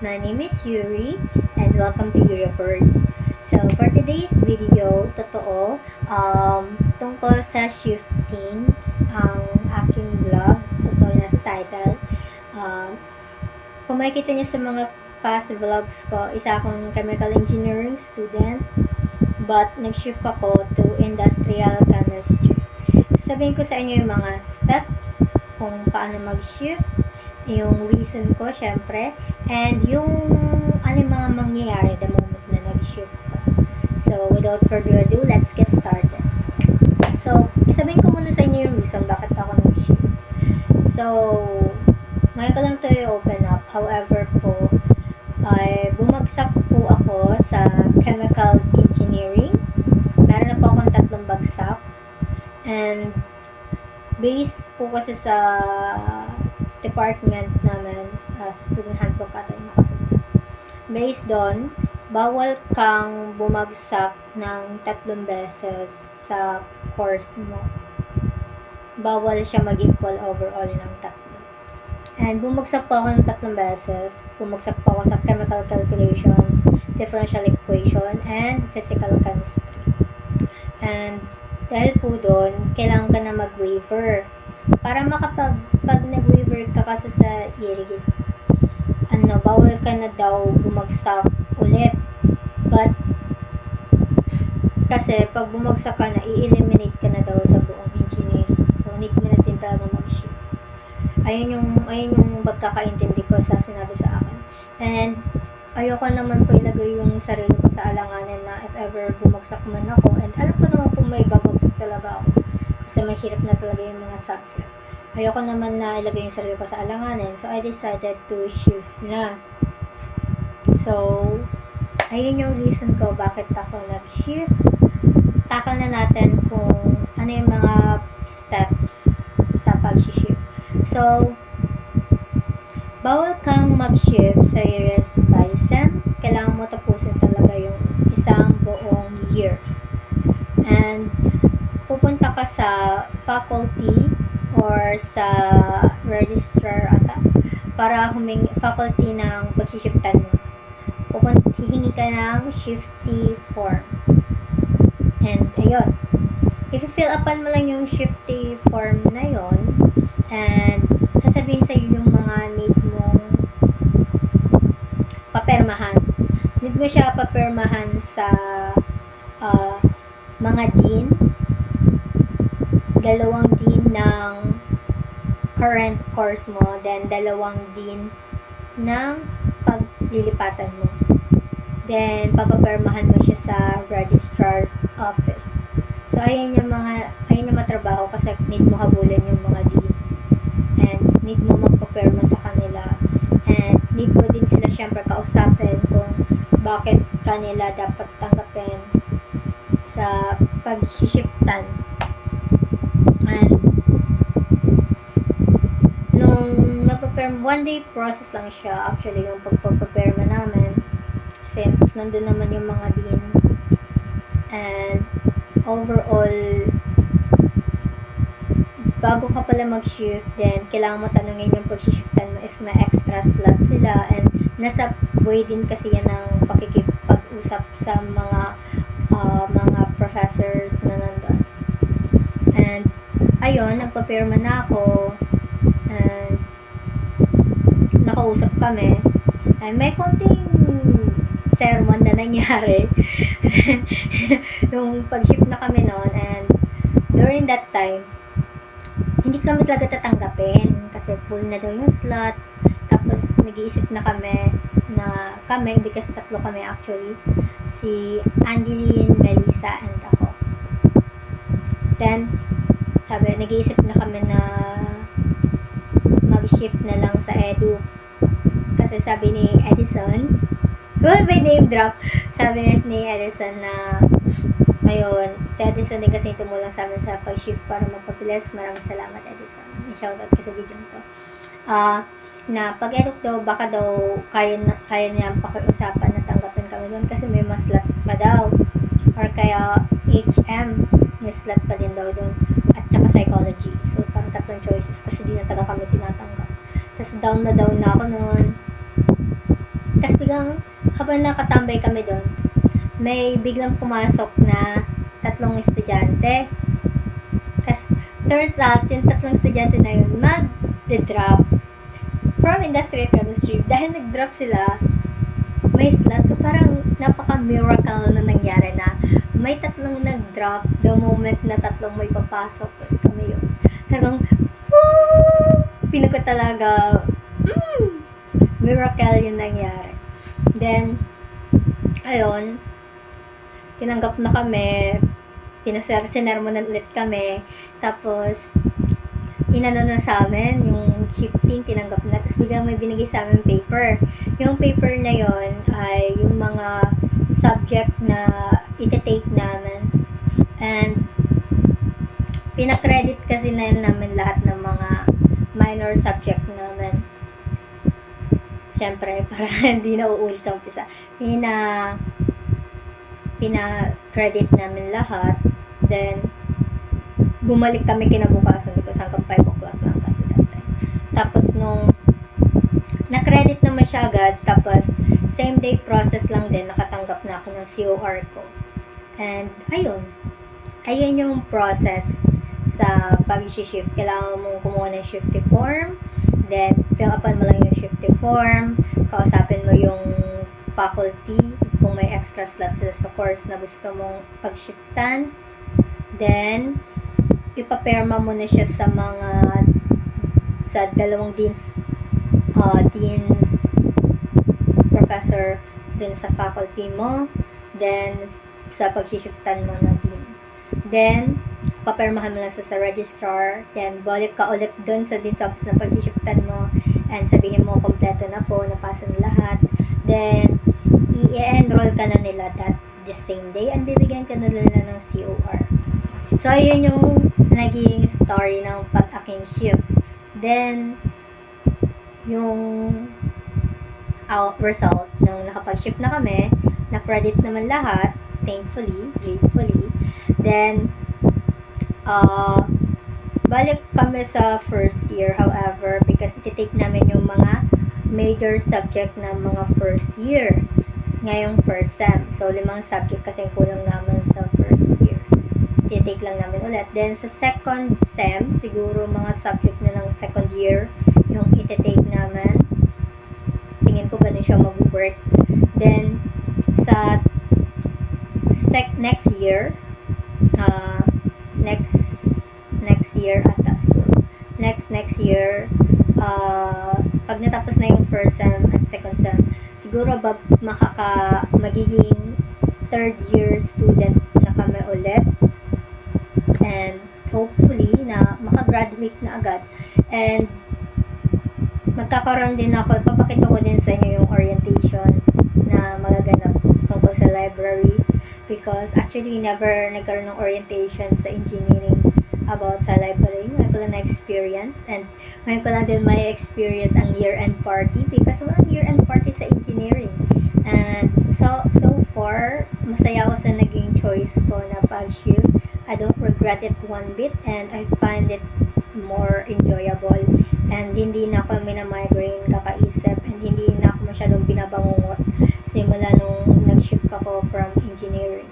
My name is Yuri and welcome to Yuriverse. So for today's video, tungkol sa shifting ang aking vlog, totoo na sa title. Kung makikita niyo sa mga past vlogs ko, isa akong chemical engineering student but nag-shift ako to industrial chemistry. Sasabihin ko sa inyo yung mga steps kung paano mag-shift, yung reason ko syempre, and yung ano yung mga mangyayari the moment na nag-shift ka. So without further ado, let's get started. So isabihin ko muna sa inyo yung reason bakit ako nag-shift. So ngayon ko lang to i-open up. However po, ay bumagsak po ako sa chemical engineering. Meron na po akong 3 bagsak. And based po kasi sa department namin, sa student handbook ata yung nakasabi. Based doon, bawal kang bumagsak ng 3 beses sa course mo. Bawal siya mag-equal overall ng 3. And bumagsak po ako ng 3 beses. Bumagsak po ako sa chemical calculations, differential equation, and physical chemistry. And dahil po doon, kailangan ka na mag-waiver. Para pag nag-waiver ka kasi sa IRIS, bawal ka na daw bumagsak ulit. But, kasi pag bumagsak ka na, i-eliminate ka na daw sa buong engineering. So, need mo na din talaga mag-shift. Ayun yung pagkakaintindi ko sa sinabi sa akin. And, ayoko naman po ilagay yung sarili ko sa alanganin na if ever bumagsak man ako. And alam ko naman po may babagsak talaga ako. Kasi mahirap na talaga yung mga subject. Ayoko naman na ilagay yung sarili ko sa alanganin. So, I decided to shift na. So, ayun yung reason ko bakit ako nag-shift. Takal na natin kung ano yung mga steps sa pag-shift. So, bawal kang mag-shift sa IRIS by SEM. Kailangan mo tapusin talaga yung isang buong year. And, pupunta ka sa faculty or sa registrar ata para faculty ng pag-shiftan mo. Hihingi ka ng shifty form. And, ayun. I-fill upan mo lang yung shifty form na yon, and sasabihin sa'yo yung mga need mong papermahan. Need mo siya papermahan sa mga dean, 2 dean ng current course mo, then 2 dean ng paglilipatan mo. Then, papapermahan mo siya sa registrar's office. So, ayun yung matrabaho kasi need mo habulin yung mga dean. And, need mo magpaperma sa kanila. And, need mo din sila syempre kausapin kung bakit kanila dapat tanggapin sa pag-shiftan. And, nung napaperma, 1-day process lang siya actually yung pagpaperma namin. Since nandun naman yung mga dean. And, overall, bago ka pala mag-shift, then kailangan mo tanungin yung pag-shiftan mo if may extra slot sila, and nasa way din kasi yan ng pakikipag-usap sa mga professors na nandun. And ayun, nagpapirma na ako and nakausap kami, and may konting sermon na nangyari nung pag-shift na kami noon. And during that time, hindi kami talaga tatanggapin kasi full na daw yung slot. Tapos nag-iisip na kami hindi kasi 3 kami actually, si Angeline, Melissa, and ako. Then nag-iisip na kami na mag-shift na lang sa edu kasi sabi ni Edison, may name drop, sabi ni Edison na ayun, si Edison din kasi tumulong sa amin sa pag-shift para magpapilis. Maraming salamat, Edison. I-shoutout ka sa video nito. Na pag-eduk daw, baka daw kaya niya pakiusapan na tanggapin kami doon kasi may mas slot pa daw. Or kaya HM, may slot pa din daw doon. At saka psychology. So, parang 3 choices kasi di na taga kami tinatanggap. Tapos down na ako noon. Tapos biglang, habang nakatambay kami doon, may biglang pumasok na 3 estudyante. Tapos, turns out, yung 3 estudyante na yun, mag-drop from industrial chemistry. Dahil nag-drop sila, may slot. So, parang napaka-miracle na nangyari na may 3 nag-drop the moment na 3 may papasok. Tapos kami yun. Talagang, woo! Pino ko talaga, miracle yung nangyari. Then, ayun, tinanggap na kami, sinermonan ulit kami, tapos, inano na sa amin, yung shifting, tinanggap na, tapos biglang may binigay sa amin paper. Yung paper na yon ay yung mga subject na iti-take namin. And, pinakredit kasi na namin lahat ng mga minor subject namin. Siyempre, para hindi na uulit sa umpisa. Pina-credit namin lahat. Then, bumalik kami kinabukasan because hanggang 5 o'clock lang kasi that time. Tapos, nung na-credit naman siya agad, tapos, same day process lang din, nakatanggap na ako ng COR ko. And, ayun yung process sa pag-shift. Kailangan mong kumuha ng shifty form, then fill upan mo lang yung shifty form, kausapin mo yung faculty kung may extra slot sila sa course na gusto mong pag-shiftan, then ipaperma mo na siya sa dalawang deans professor dun sa faculty mo, then sa pag-shiftan mo na dean. Then, papermahan mo lang sa registrar, then balik ka ulit dun sa dean's office na pag-shiftan mo, and sabihin mo, kompleto na po, napasa na lahat, then, i-enroll ka na nila the same day, and bibigyan ka na nila ng COR. So, ayun yung naging story ng pag-aking shift. Then, yung result, nung nakapag-shift na kami, na-credit naman lahat, thankfully, gratefully. Then, balik kami sa first year, however, because iti-take namin yung mga major subject na mga first year. Ngayong first sem. So, 5 subject kasi kulang naman sa first year. Iti-take lang namin ulit. Then, sa second sem, siguro mga subject na lang second year yung iti-take namin. Tingin ko ganun siya mag-work. Then, sa next year, next year ata siguro. Next year, pag natapos na yung first sem at second sem, siguro magiging third year student na kami ulit. And hopefully na makagraduate na agad. And magkakaroon din ako, papakita ko din sa inyo yung orientation na magaganap tungkol sa library, because actually never nagkaroon ng orientation sa engineering about sa library. Ngayon ko lang na-experience, and ngayon ko lang din may experience ang year-end party, because walang year-end party sa engineering. And so far, masaya ako sa naging choice ko na pag-shift. I don't regret it one bit, and I find it more enjoyable, and hindi na ako minamigraine kakaisip, and hindi na ako masyadong binabangungot simula nung nag-shift ako from engineering.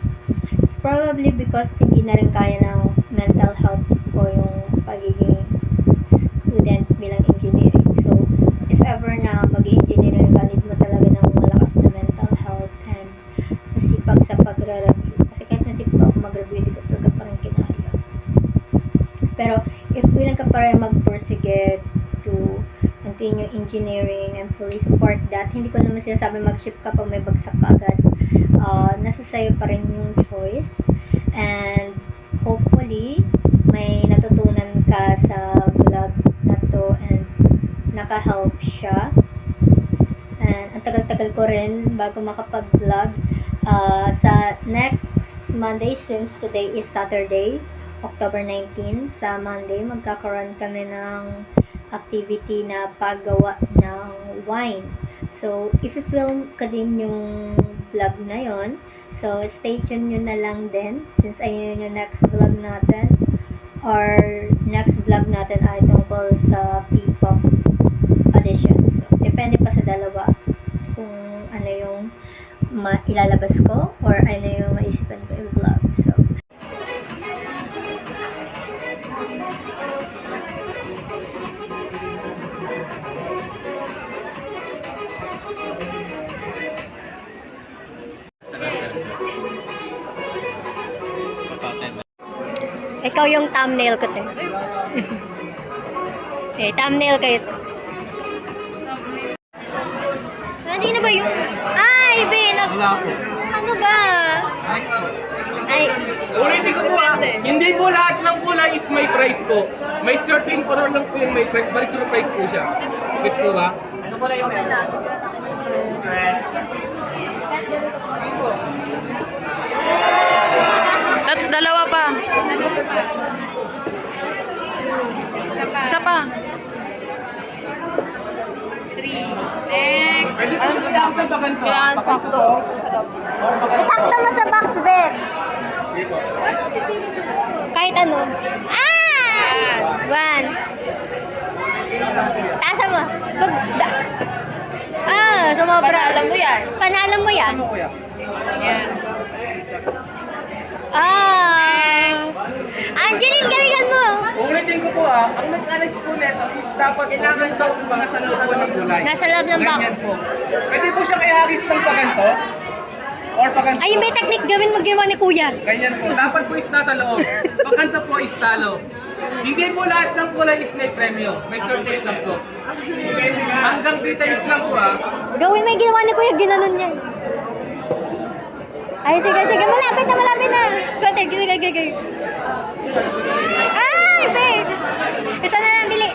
It's probably because hindi na rin kaya ng mental health ko yung pagiging student bilang engineering. So, if ever na mag-engineering ka, need mo talaga ng malakas na mental health and masipag sa pagre-review. Kasi kahit nasipag ako mag-review, di ko talaga parang kinaya. Pero, if willing ka pa rin mag-persegate to continue engineering and fully support that, hindi ko naman sinasabi mag-shift ka pag may bagsak ka agad. Nasa sayo pa rin yung choice. And hopefully, may natutunan ka sa vlog na to and naka-help siya. And ang tagal-tagal ko rin bago makapag-vlog. Sa next Monday, since today is Saturday, October 19, sa Monday, magkakaroon kami ng activity na paggawa ng wine. So, if i-film ka din yung vlog na yon, so stay tuned nyo na lang din, since ayun yung next vlog natin, or next vlog natin ay tungkol sa P-pop audition. So, depende pa sa dalawa. kung ano yung ilalabas ko or ano yung maisipan ko i-vlog. So, ikaw yung thumbnail ko, te. Okay, thumbnail kayo. Hindi na ba yung... Ay, Ben! Ano ba? Ay, Ulitin ko po hindi po lahat ng kulay is may price po. May certain color lang po yung may price, bali surprise po siya. Gets po ba? Ano kulay yung Dalawa pa. Isa pa. 3. Next. Pwede po siya kailangan sa bagan to. Kailangan sakto. sakto mo sa box, Ben. Kahit ano. Ah! One. Tasa mo. Sumobra. Panalo mo yan. Panalo mo yan. Ano kuya? Yan. Angeline, galingan mo. Ulitin ko po ang mechanics po nito is dapat kailangan daw mga sa loob po ng kulay. Nasa loob ng box. Ganyan po. Pwede po siya kaya-haris ng paganto or paganto. Ay, may technique gawin mo ginawa ni Kuya. Ganyan po. Dapat po is nasa loob. Paganto po is talo. Hindi po lahat ng kulay is may premyo. May certain lang po. Hanggang 3 times lang po Gawin mo yung ginawa ni Kuya, ginanon niya. Ay, sige. Malapit na. Konti, gigi. Ay, babe! Isa na lang, bili.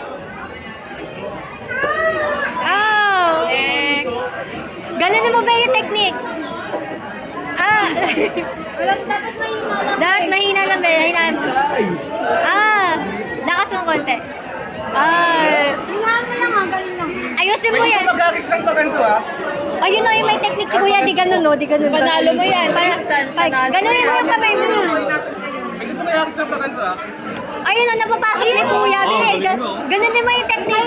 Oh! Next. Ganon mo ba yung technique? Dapat mahina lang, babe. Hinaan mo. Lakas mo konti. Ayusin mo yan. Pwede po mag-haris ng paganto Ayun o, yung may technique si Kuya, di ganun no, di ganun. Panalo mo yan. Ganunin mo yung kamay mo. Pwede po mag-haris ng paganto Ayun o, napapasok ni Kuya. Ganunin mo yung technique.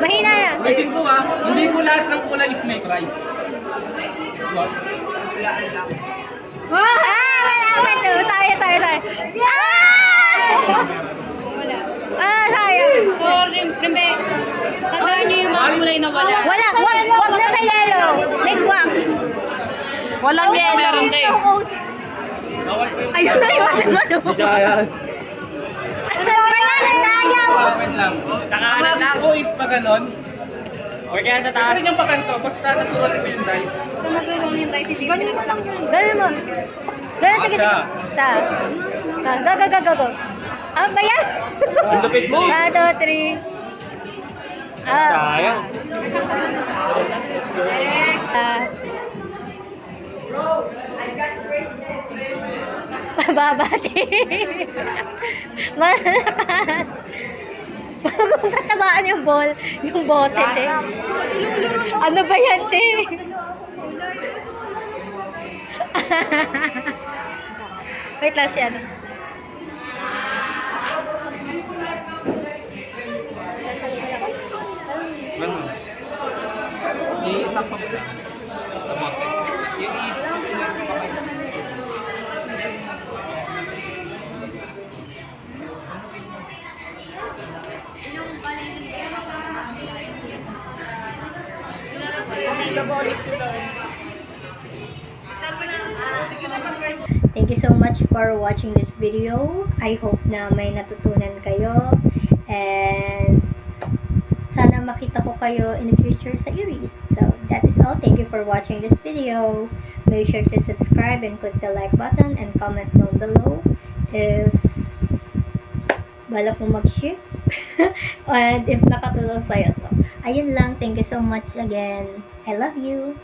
Mahina na. Pwede po hindi po lahat ng kulay is may price. It's what? Wala ito. Sayang. Sayang. So, remember, tandaan niyo yung mga kulay na wala. Wag na sa yellow. Like wag. Walang yellow. Meron din. Ayun, iwasan mo. Ano ba yan? Ang dayang. Wait lang. Ang ako is pa ganon. Or kaya sa taas. Yung paganto, basta natural po yung dice. Kung magre-roll yung dice, hindi pinagsak. Ganun mo. Ganun, sige. Sa. Go. Ba yan? Ang lupit mo. 1, 2, 3. Sayang. Babati. Malakas. Kung patabaan yung ball, yung bote, te. Ano ba yan, te? Wait lang si ano. Ano? I-isak pa mo lang. Thank you so much for watching this video. I hope na may natutunan kayo. And sana makita ko kayo in the future sa Iris. So, that is all. Thank you for watching this video. Make sure to subscribe and click the like button and comment down below if balak mo mag-shift and if nakatulong sa'yo to. Ayun lang. Thank you so much again. I love you.